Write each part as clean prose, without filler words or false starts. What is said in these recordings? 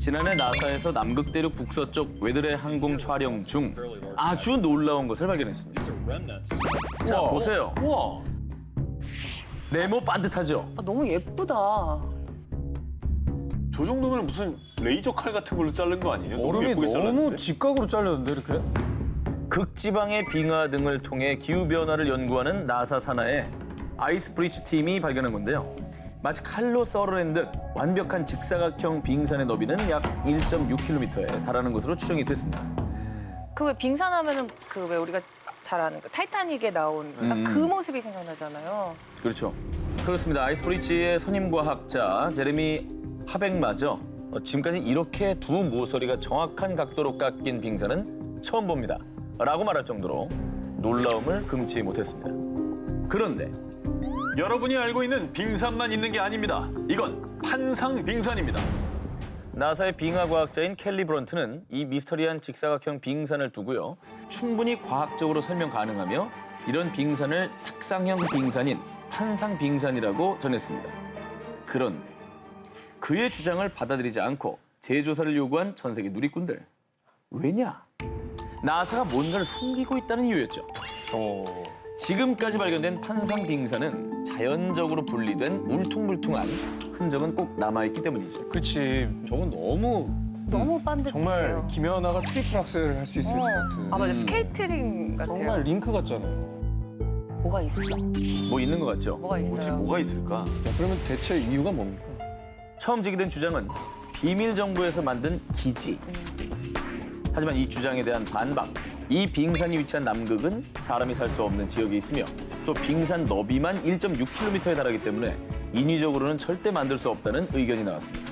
지난해 나사에서 남극 대륙 북서쪽 웨드레 항공 촬영 중 아주 놀라운 것을 발견했습니다. 자, 보세요. 우와. 네모 반듯하죠? 아, 너무 예쁘다. 저 정도면 무슨 레이저 칼 같은 걸로 자른 거 아니에요? 얼음이 예쁘게 너무 잘랐는데? 직각으로 잘렸는데 이렇게? 극지방의 빙하 등을 통해 기후 변화를 연구하는 나사 산하의 아이스 브리츠 팀이 발견한 건데요. 마치 칼로 썰어낸 듯 완벽한 직사각형 빙산의 너비는 약 1.6km에 달하는 것으로 추정이 됐습니다. 그 왜 빙산하면은 그 왜 우리가 잘 아는 그 타이타닉에 나온 딱 그 모습이 생각나잖아요. 그렇죠. 그렇습니다. 아이스 브리츠의 선임과학자 제레미 하백마저 지금까지 이렇게 두 모서리가 정확한 각도로 깎인 빙산은 처음 봅니다. 라고 말할 정도로 놀라움을 금치 못했습니다. 그런데 여러분이 알고 있는 빙산만 있는 게 아닙니다. 이건 판상 빙산입니다. 나사의 빙하과학자인 켈리 브런트는 이 미스터리한 직사각형 빙산을 두고요. 충분히 과학적으로 설명 가능하며 이런 빙산을 탁상형 빙산인 판상 빙산이라고 전했습니다. 그런데 그의 주장을 받아들이지 않고 재조사를 요구한 전 세계 누리꾼들. 왜냐? 나사가 뭔가를 숨기고 있다는 이유였죠. 지금까지 발견된 판상 빙산은 자연적으로 분리된 울퉁불퉁한 흔적은 꼭 남아있기 때문이죠. 그렇지. 저건 너무 반듯해요. 정말 김연아가 트리플 악셀을 할 수 있을 것 같은. 아 맞아 스케이트링 같아요. 정말 링크 같잖아요. 뭐가 있어? 뭐 있는 것 같죠? 뭐가 있어요? 혹시 뭐가 있을까? 야, 그러면 대체 이유가 뭡니까? 처음 제기된 주장은 비밀 정부에서 만든 기지. 하지만 이 주장에 대한 반박. 이 빙산이 위치한 남극은 사람이 살 수 없는 지역에 있으며 또 빙산 너비만 1.6km에 달하기 때문에 인위적으로는 절대 만들 수 없다는 의견이 나왔습니다.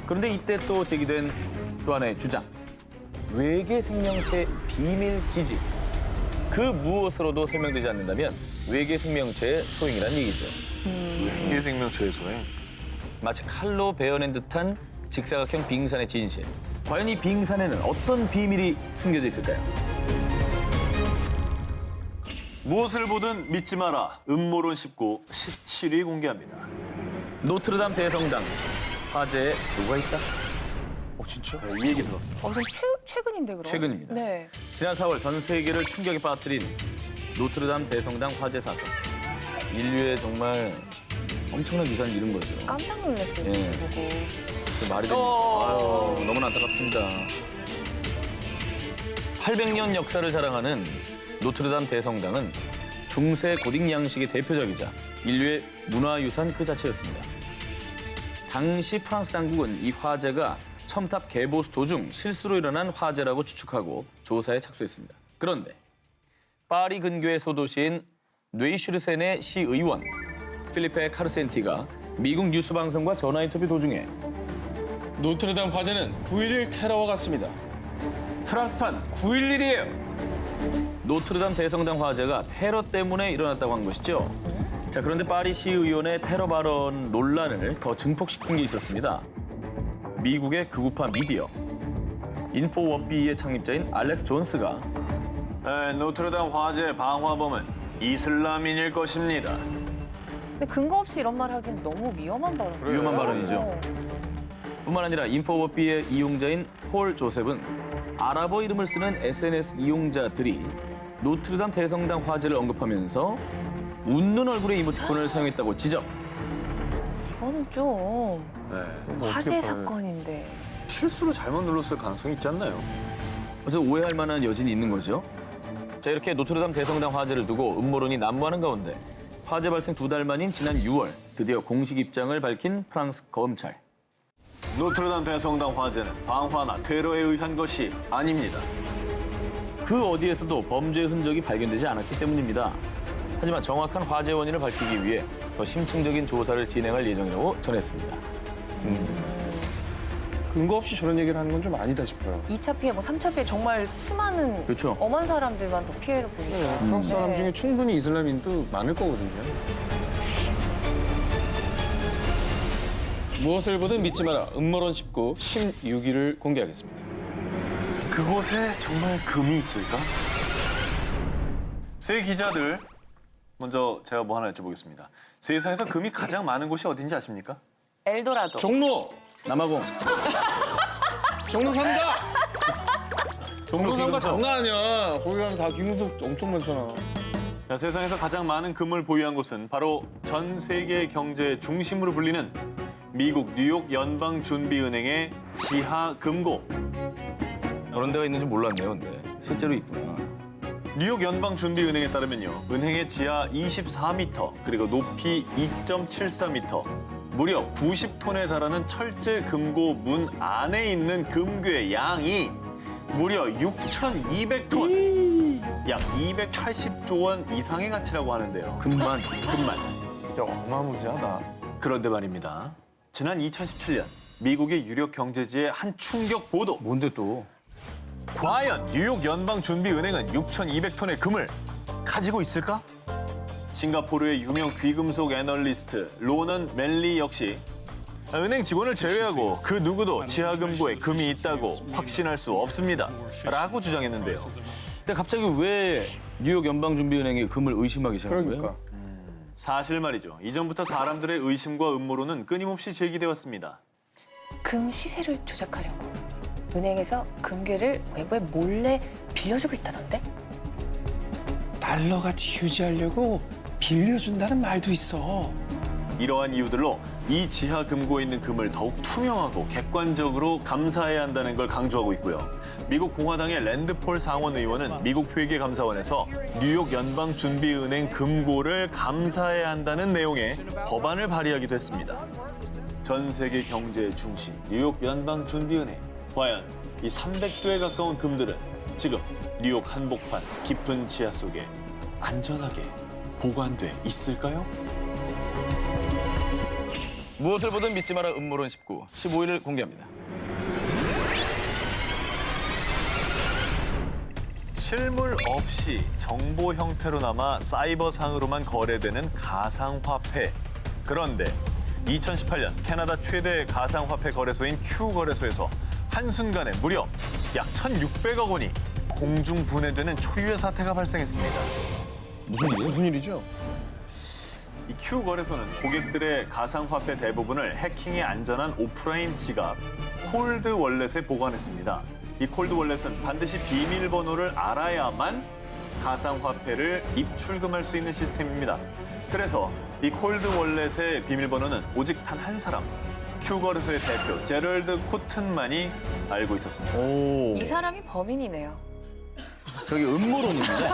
그런데 이때 또 제기된 또 하나의 주장. 외계 생명체 비밀 기지. 그 무엇으로도 설명되지 않는다면 외계 생명체의 소행이란 얘기죠. 외계 생명체에서의 마치 칼로 베어낸 듯한 직사각형 빙산의 진실. 과연 이 빙산에는 어떤 비밀이 숨겨져 있을까요? 무엇을 보든 믿지 마라. 음모론 19 17위 공개합니다. 노트르담 대성당 화재에 누가 있다? 진짜? 이 얘기 들었어. 그럼 최근인데 그럼? 최근입니다. 네. 지난 4월 전 세계를 충격에 빠뜨린 노트르담 대성당 화재 사건. 인류의 정말 엄청난 유산을 잃은 거죠. 깜짝 놀랐어요. 예. 뉴스 보고. 그 말이 됩니다. 아유, 너무나 안타깝습니다. 800년 역사를 자랑하는 노트르담 대성당은 중세 고딕 양식의 대표적이자 인류의 문화유산 그 자체였습니다. 당시 프랑스 당국은 이 화재가 첨탑 개보수 도중 실수로 일어난 화재라고 추측하고 조사에 착수했습니다. 그런데 파리 근교의 소도시인 뇌슈르센의 시의원 필리페 카르센티가 미국 뉴스 방송과 전화 인터뷰 도중에 노트르담 화재는 9.11 테러와 같습니다. 프랑스판 9.11이에요. 노트르담 대성당 화재가 테러 때문에 일어났다고 한 것이죠. 자, 그런데 파리 시의원의 테러 발언 논란을 더 증폭시킨 게 있었습니다. 미국의 극우파 미디어 인포워비의 창립자인 알렉스 존스가 노트르담 화재 방화범은 이슬람인일 것입니다. 근데 근거 없이 이런 말 하긴 너무 위험한 발언. 위험한 발언이죠. 뿐만 아니라 인포워비의 이용자인 폴 조셉은 아랍어 이름을 쓰는 SNS 이용자들이 노트르담 대성당 화재를 언급하면서 웃는 얼굴의 이모티콘을 사용했다고 지적. 이거는 좀 네. 화재 사건인데. 실수로 잘못 눌렀을 가능성이 있지 않나요? 그래서 오해할 만한 여진이 있는 거죠. 자, 이렇게 노트르담 대성당 화재를 두고 음모론이 난무하는 가운데 화재 발생 2달 만인 지난 6월 드디어 공식 입장을 밝힌 프랑스 검찰. 노트르담 대성당 화재는 방화나 테러에 의한 것이 아닙니다. 그 어디에서도 범죄의 흔적이 발견되지 않았기 때문입니다. 하지만 정확한 화재 원인을 밝히기 위해 더 심층적인 조사를 진행할 예정이라고 전했습니다. 근거 없이 저런 얘기를 하는 건 좀 아니다 싶어요. 2차 피해, 뭐 3차 피해 정말 수많은 그렇죠. 엄한 사람들만 더 피해를 보니까. 프랑스 사람 네. 중에 충분히 이슬람인도 많을 거거든요. 무엇을 보든 믿지 마라. 음모론 19 16위를 공개하겠습니다. 그곳에 정말 금이 있을까? 세 기자들, 먼저 제가 뭐 하나 여쭤보겠습니다. 세상에서 금이 가장 많은 곳이 어딘지 아십니까? 엘도라도. 종로! 남아공. 종로삼가. 종로삼가 귀금속. 장난 아니야. 거기 가면 다 귀금속 엄청 많잖아. 자, 세상에서 가장 많은 금을 보유한 곳은 바로 전 세계 경제의 중심으로 불리는 미국 뉴욕 연방준비은행의 지하금고. 그런 데가 있는 줄 몰랐네요, 근데. 실제로 있구나. 뉴욕 연방준비은행에 따르면요, 은행의 지하 24m, 그리고 높이 2.74m, 무려 90톤에 달하는 철제 금고 문 안에 있는 금괴의 양이 무려 6,200톤, 약 280조 원 이상의 가치라고 하는데요. 금만. 진짜 어마무지하다. 그런데 말입니다. 지난 2017년 미국의 유력 경제지의 한 충격 보도. 뭔데 또? 과연 뉴욕 연방준비은행은 6,200톤의 금을 가지고 있을까? 싱가포르의 유명 귀금속 애널리스트 로넌 멜리 역시 은행 직원을 제외하고 그 누구도 지하금고에 금이 있다고 확신할 수 없습니다. 라고 주장했는데요. 근데 갑자기 왜 뉴욕 연방준비은행이 금을 의심하기 시작한 거예요? 그러니까. 사실 말이죠. 이전부터 사람들의 의심과 음모론은 끊임없이 제기되어 왔습니다. 금 시세를 조작하려고 은행에서 금괴를 외부에 몰래 빌려주고 있다던데? 달러 가치 유지하려고 빌려준다는 말도 있어. 이러한 이유들로 이 지하금고에 있는 금을 더욱 투명하고 객관적으로 감사해야 한다는 걸 강조하고 있고요. 미국 공화당의 랜드폴 상원 의원은 미국 회계감사원에서 뉴욕 연방준비은행 금고를 감사해야 한다는 내용의 법안을 발의하기도 했습니다. 전 세계 경제의 중심 뉴욕 연방준비은행. 과연 이 300조에 가까운 금들은 지금 뉴욕 한복판 깊은 지하 속에 안전하게 보관돼 있을까요? 무엇을 보든 믿지 마라 음모론 19, 15일을 공개합니다. 실물 없이 정보 형태로 남아 사이버상으로만 거래되는 가상화폐. 그런데 2018년 캐나다 최대 가상화폐 거래소인 Q거래소에서 한순간에 무려 약 1,600억 원이 공중 분해되는 초유의 사태가 발생했습니다. 무슨 일이죠? 이 Q거래소는 고객들의 가상화폐 대부분을 해킹에 안전한 오프라인 지갑, 콜드 월렛에 보관했습니다. 이 콜드 월렛은 반드시 비밀번호를 알아야만 가상화폐를 입출금할 수 있는 시스템입니다. 그래서 이 콜드 월렛의 비밀번호는 오직 단 한 사람, Q거래소의 대표 제럴드 코튼만이 알고 있었습니다. 오, 이 사람이 범인이네요. 저기 음모론입니다.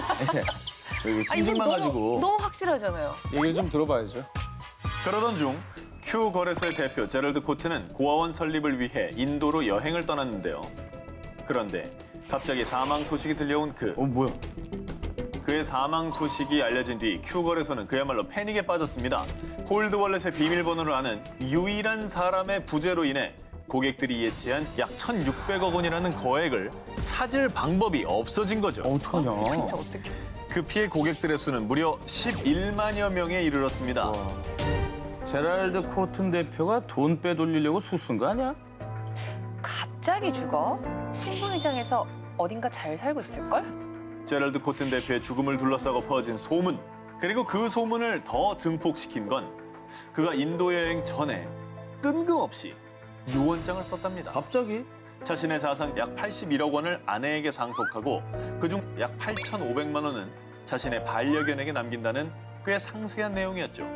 여기 아, 이건 심증만 가지고. 너무 확실하잖아요. 얘기 좀 들어봐야죠. 그러던 중 Q거래소의 대표 제럴드 코튼은 고아원 설립을 위해 인도로 여행을 떠났는데요. 그런데 갑자기 사망 소식이 들려온 뭐야? 그의 사망 소식이 알려진 뒤 Q거래소는 그야말로 패닉에 빠졌습니다. 콜드 월렛의 비밀번호를 아는 유일한 사람의 부재로 인해 고객들이 예치한 약 1,600억 원이라는 거액을 찾을 방법이 없어진 거죠. 어떡하냐? 진짜 어떡해. 그 피해 고객들의 수는 무려 11만여 명에 이르렀습니다. 제랄드 코튼 대표가 돈 빼돌리려고 수순 거 아니야? 갑자기 죽어? 신분위장해서 어딘가 잘 살고 있을걸? 제럴드 코튼 대표의 죽음을 둘러싸고 퍼진 소문. 그리고 그 소문을 더 증폭시킨 건 그가 인도 여행 전에 뜬금없이 유언장을 썼답니다. 갑자기? 자신의 자산 약 81억 원을 아내에게 상속하고 그중 약 8,500만 원은 자신의 반려견에게 남긴다는 꽤 상세한 내용이었죠.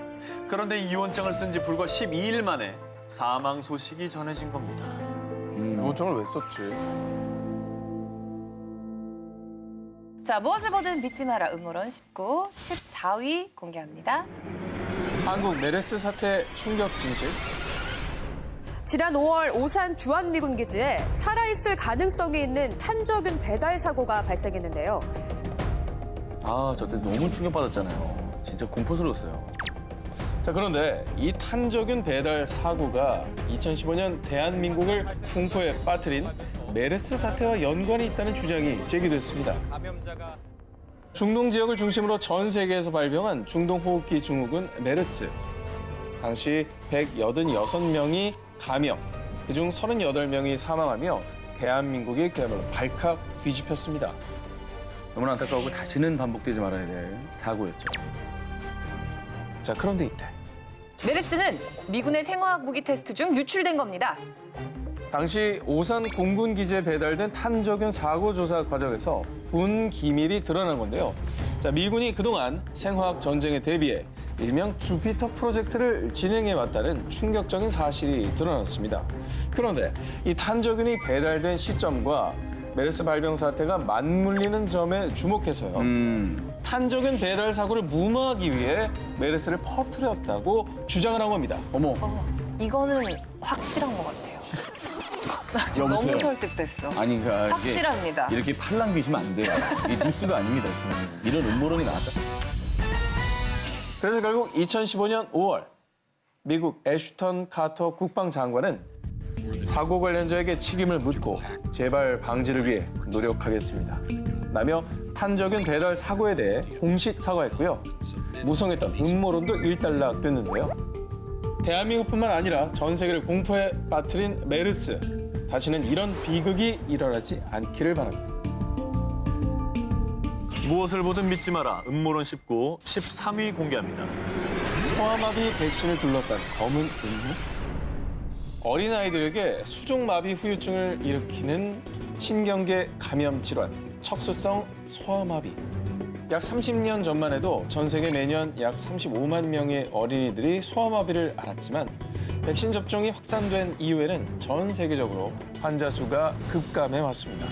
그런데 이 유언장을 쓴 지 불과 12일 만에 사망 소식이 전해진 겁니다. 유언장을 왜 썼지? 자, 무엇을 보든 믿지 마라 음모론 19, 14위 공개합니다. 한국 메르스 사태 충격 진실. 지난 5월 오산 주한미군 기지에 살아있을 가능성이 있는 탄저균 배달 사고가 발생했는데요. 아, 저 때 너무 충격받았잖아요. 진짜 공포스러웠어요. 자, 그런데 이 탄저균 배달 사고가 2015년 대한민국을 공포에 빠뜨린 메르스 사태와 연관이 있다는 주장이 제기됐습니다. 중동 지역을 중심으로 전 세계에서 발병한 중동호흡기 증후군 메르스. 당시 186명이 감염, 그중 38명이 사망하며 대한민국이 그야말로 발칵 뒤집혔습니다. 너무나 안타까우고 다시는 반복되지 말아야 될 사고였죠. 자, 그런데 이때 메르스는 미군의 생화학 무기 테스트 중 유출된 겁니다. 당시 오산 공군 기지에 배달된 탄저균 사고 조사 과정에서 군 기밀이 드러난 건데요. 자, 미군이 그동안 생화학 전쟁에 대비해 일명 주피터 프로젝트를 진행해 왔다는 충격적인 사실이 드러났습니다. 그런데 이 탄저균이 배달된 시점과 메르스 발병 사태가 맞물리는 점에 주목해서요. 탄저균 배달 사고를 무마하기 위해 메르스를 퍼뜨렸다고 주장을 한 겁니다. 어머, 이거는 확실한 것 같아요. 나 지금 여보세요? 너무 설득됐어. 아니 그러니까 이게 확실합니다. 이렇게 팔랑 귀시면 안 돼요. 이게 뉴스가 아닙니다. 지금. 이런 음모론이 나왔다. 그래서 결국 2015년 5월 미국 애슈턴 카터 국방장관은 사고 관련자에게 책임을 묻고 재발 방지를 위해 노력하겠습니다. 라며 탄저균 배달 사고에 대해 공식 사과했고요. 무성했던 음모론도 일단락됐는데요. 대한민국뿐만 아니라 전 세계를 공포에 빠뜨린 메르스. 다시는 이런 비극이 일어나지 않기를 바랍니다. 무엇을 보든 믿지 마라. 음모론 19 13위 공개합니다. 소아마비 백신을 둘러싼 검은 음모? 어린아이들에게 수족마비 후유증을 일으키는 신경계 감염 질환, 척수성 소아마비. 약 30년 전만 해도 전 세계 매년 약 35만 명의 어린이들이 소아마비를 앓았지만 백신 접종이 확산된 이후에는 전 세계적으로 환자 수가 급감해 왔습니다.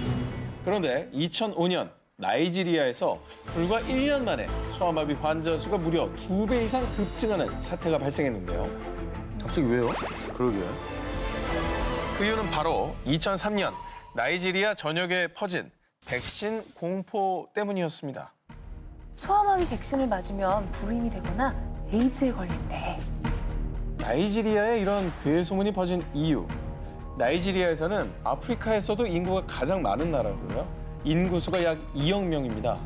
그런데 2005년 나이지리아에서 불과 1년 만에 소아마비 환자 수가 무려 2배 이상 급증하는 사태가 발생했는데요. 갑자기 왜요? 그러게요. 그 이유는 바로 2003년 나이지리아 전역에 퍼진 백신 공포 때문이었습니다. 소아마비 백신을 맞으면 불임이 되거나 에이즈에 걸린대. 나이지리아에 이런 괴소문이 퍼진 이유. 나이지리아에서는 아프리카에서도 인구가 가장 많은 나라고요. 인구수가 약 2억 명입니다.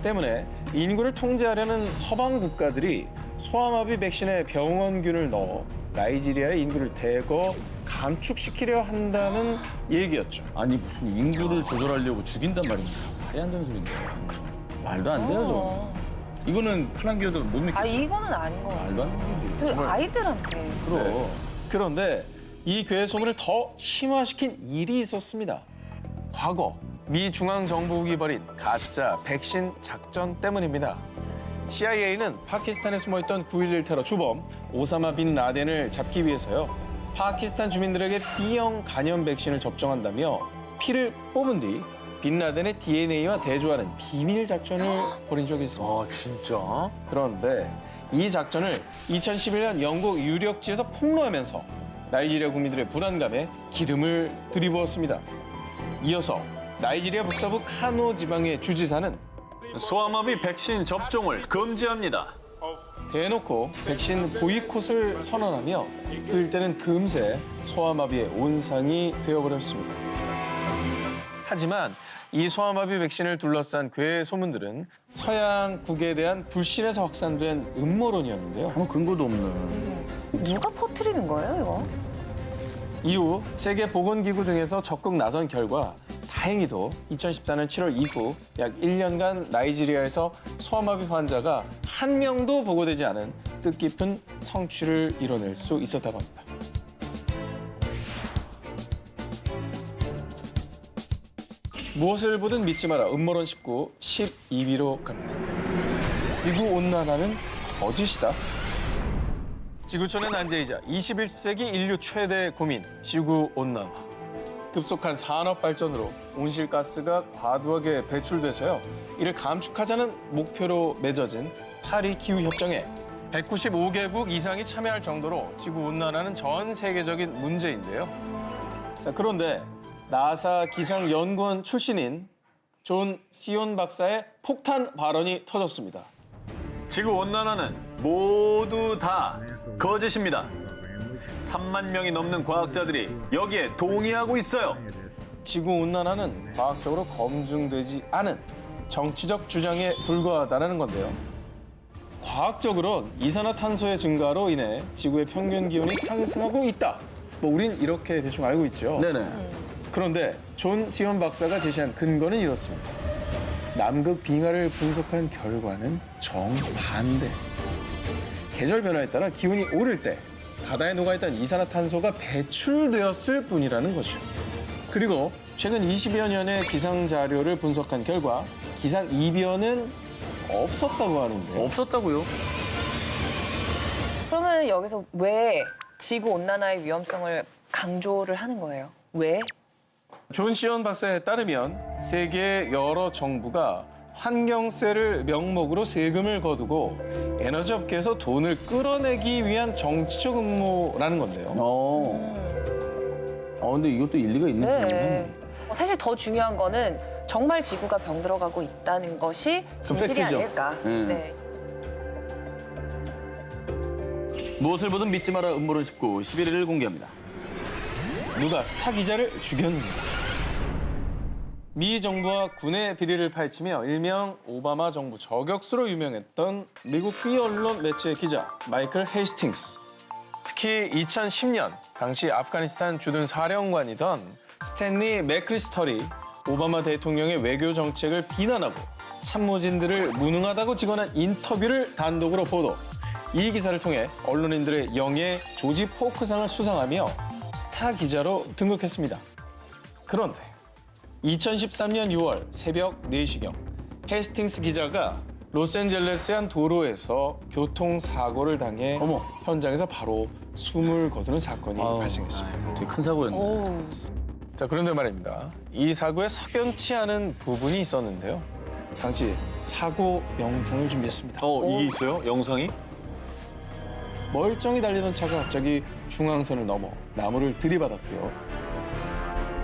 때문에 인구를 통제하려는 서방 국가들이 소아마비 백신에 병원균을 넣어 나이지리아의 인구를 대거 감축시키려 한다는 얘기였죠. 아니 무슨 인구를 조절하려고 죽인단 말입니다. 말이 안 되는 소리인데. 말도 안 돼요, 저. 이거는 플랑기어도 못 믿겠어. 아 이거는 아닌 것 같아요. 말도 안 되는 거지. 또 아이들한테. 그럼. 그런데 이 괴소문을 더 심화시킨 일이 있었습니다. 과거 미 중앙정부국이 벌인 가짜 백신 작전 때문입니다. CIA는 파키스탄에 숨어있던 9.11 테러 주범 오사마 빈 라덴을 잡기 위해서요. 파키스탄 주민들에게 B형 간염 백신을 접종한다며 피를 뽑은 뒤 빈 라덴의 DNA와 대조하는 비밀 작전을 벌인 적이 있습니다. 아, 진짜? 그런데 이 작전을 2011년 영국 유력지에서 폭로하면서 나이지리아 국민들의 불안감에 기름을 들이부었습니다. 이어서 나이지리아 북서부 카노 지방의 주지사는 소아마비 백신 접종을 금지합니다. 대놓고 백신 보이콧을 선언하며 그 일대는 금세 소아마비의 온상이 되어버렸습니다. 하지만 이 소아마비 백신을 둘러싼 괴 소문들은 서양국에 대한 불신에서 확산된 음모론이었는데요. 아무 근거도 없는. 누가 퍼뜨리는 거예요, 이거? 이후 세계보건기구 등에서 적극 나선 결과 다행히도 2014년 7월 이후 약 1년간 나이지리아에서 소아마비 환자가 한 명도 보고되지 않은 뜻깊은 성취를 이뤄낼 수 있었다고 합니다. 무엇을 보든 믿지 마라. 음모론 19, 12위로 갑니다. 지구온난화는 거짓이다. 지구촌의 난제이자 21세기 인류 최대 고민, 지구온난화. 급속한 산업 발전으로 온실가스가 과도하게 배출돼서요. 이를 감축하자는 목표로 맺어진 파리 기후협정에 195개국 이상이 참여할 정도로 지구온난화는 전 세계적인 문제인데요. 자, 그런데 나사 기상연구원 출신인 존 시온 박사의 폭탄 발언이 터졌습니다. 지구온난화는 모두 다 거짓입니다. 3만 명이 넘는 과학자들이 여기에 동의하고 있어요. 지구온난화는 과학적으로 검증되지 않은 정치적 주장에 불과하다는 건데요. 과학적으로는 이산화탄소의 증가로 인해 지구의 평균 기온이 상승하고 있다. 뭐 우린 이렇게 대충 알고 있죠. 네네. 그런데 존 시온 박사가 제시한 근거는 이렇습니다. 남극 빙하를 분석한 결과는 정반대. 계절 변화에 따라 기온이 오를 때 바다에 녹아있던 이산화탄소가 배출되었을 뿐이라는 거죠. 그리고 최근 20여 년의 기상 자료를 분석한 결과 기상 이변은 없었다고 하는데요. 없었다고요? 그러면 여기서 왜 지구 온난화의 위험성을 강조를 하는 거예요? 왜? 존 시언 박사에 따르면 세계 여러 정부가 환경세를 명목으로 세금을 거두고 에너지 업계에서 돈을 끌어내기 위한 정치적 음모라는 건데요. 근데 이것도 일리가 있는 네. 소리네. 사실 더 중요한 거는 정말 지구가 병들어가고 있다는 것이 진실이 팩트죠. 아닐까. 네. 무엇을 보든 믿지 마라 음모론 19 11일을 공개합니다. 누가 스타 기자를 죽였는가? 미 정부와 군의 비리를 파헤치며 일명 오바마 정부 저격수로 유명했던 미국 휘 언론 매체 기자 마이클 헤이스팅스. 특히 2010년 당시 아프가니스탄 주둔 사령관이던 스탠리 맥크리스털이 오바마 대통령의 외교 정책을 비난하고 참모진들을 무능하다고 직언한 인터뷰를 단독으로 보도. 이 기사를 통해 언론인들의 영예 조지 포크상을 수상하며 스타 기자로 등극했습니다. 그런데 2013년 6월 새벽 4시경 헤스팅스 기자가 로스앤젤레스의 한 도로에서 교통사고를 당해 현장에서 바로 숨을 거두는 사건이 발생했습니다. 되게 큰 사고였네. 오. 자, 그런데 말입니다. 이 사고에 석연치 않은 부분이 있었는데요. 당시 사고 영상을 준비했습니다. 이게 있어요? 영상이? 멀쩡히 달리던 차가 갑자기 중앙선을 넘어 나무를 들이받았고요.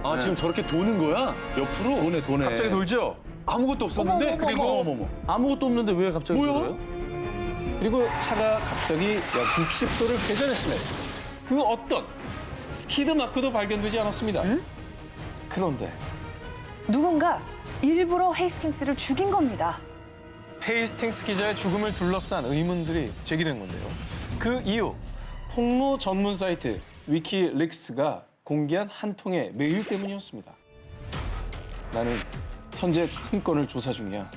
아, 지금 저렇게 도는 거야? 옆으로? 도네. 갑자기 돌죠? 아무것도 없었는데? 그리고 아무것도 없는데 왜 갑자기 뭐야? 그래요? 그리고 차가 갑자기 약 60도를 회전했습니다. 그 어떤 스키드 마크도 발견되지 않았습니다. 그런데 누군가 일부러 헤이스팅스를 죽인 겁니다. 헤이스팅스 기자의 죽음을 둘러싼 의문들이 제기된 건데요. 그 이유, 폭로 전문 사이트 위키릭스가 공개한 한 통의 메일 때문이었습니다. 나는 현재 큰 건을 조사 중이야.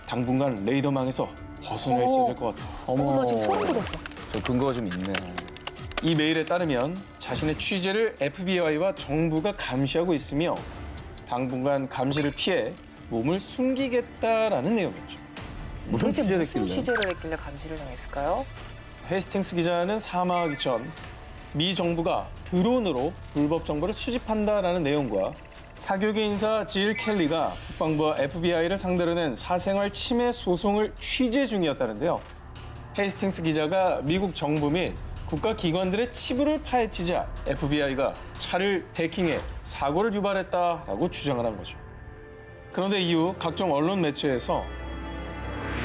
당분간 레이더망에서 벗어나 있어야 될 것 같아. 나 지금 소름 돋았어. 저 근거가 좀 있네. 이 메일에 따르면 자신의 취재를 FBI와 정부가 감시하고 있으며 당분간 감시를 피해 몸을 숨기겠다라는 내용이었죠. 무슨 도대체 취재를 무슨 했길래? 취재를 했길래 감시를 당했을까요? 헤스팅스 기자는 사망하기 전 미 정부가 드론으로 불법 정보를 수집한다라는 내용과 사교계 인사 질 켈리가 국방부와 FBI를 상대로 낸 사생활 침해 소송을 취재 중이었다는데요. 헤스팅스 기자가 미국 정부 및 국가기관들의 치부를 파헤치자 FBI가 차를 해킹해 사고를 유발했다라고 주장을 한 거죠. 그런데 이후 각종 언론 매체에서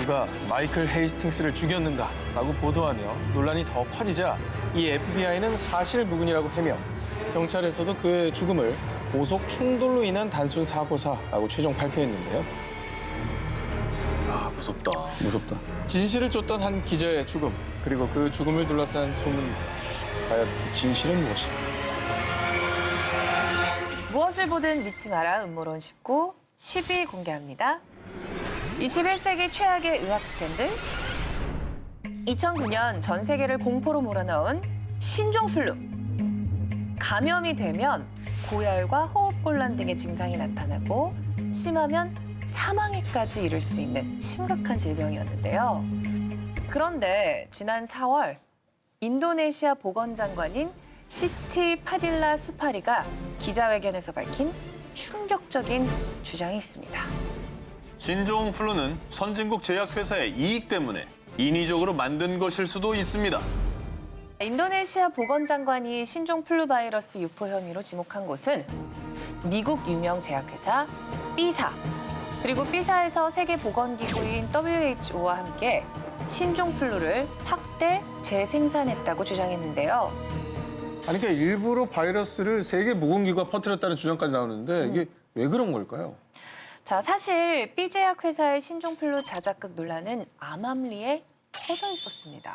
누가 마이클 헤이스팅스를 죽였는가라고 보도하며 논란이 더 커지자 이 FBI는 사실무근이라고 해며 경찰에서도 그의 죽음을 고속 충돌로 인한 단순 사고사라고 최종 발표했는데요. 아, 무섭다. 무섭다. 진실을 쫓던 한 기자의 죽음, 그리고 그 죽음을 둘러싼 소문들. 과연 그 진실은 무엇일까? 무엇을 보든 믿지 마라 음모론 19 10위 공개합니다. 21세기 최악의 의학 스캔들. 2009년 전 세계를 공포로 몰아넣은 신종플루. 감염이 되면 고열과 호흡곤란 등의 증상이 나타나고 심하면 사망에까지 이를 수 있는 심각한 질병이었는데요. 그런데 지난 4월 인도네시아 보건장관인 시티 파딜라 수파리가 기자회견에서 밝힌 충격적인 주장이 있습니다. 신종 플루는 선진국 제약회사의 이익 때문에 인위적으로 만든 것일 수도 있습니다. 인도네시아 보건장관이 신종플루 바이러스 유포 혐의로 지목한 곳은 미국 유명 제약회사 B사, 그리고 B사에서 세계보건기구인 WHO와 함께 신종플루를 확대 재생산했다고 주장했는데요. 아니, 그러니까 일부러 바이러스를 세계보건기구가 퍼뜨렸다는 주장까지 나오는데 이게 왜 그런 걸까요? 자, 사실 B제약회사의 신종플루 자작극 논란은 암암리에 퍼져 있었습니다.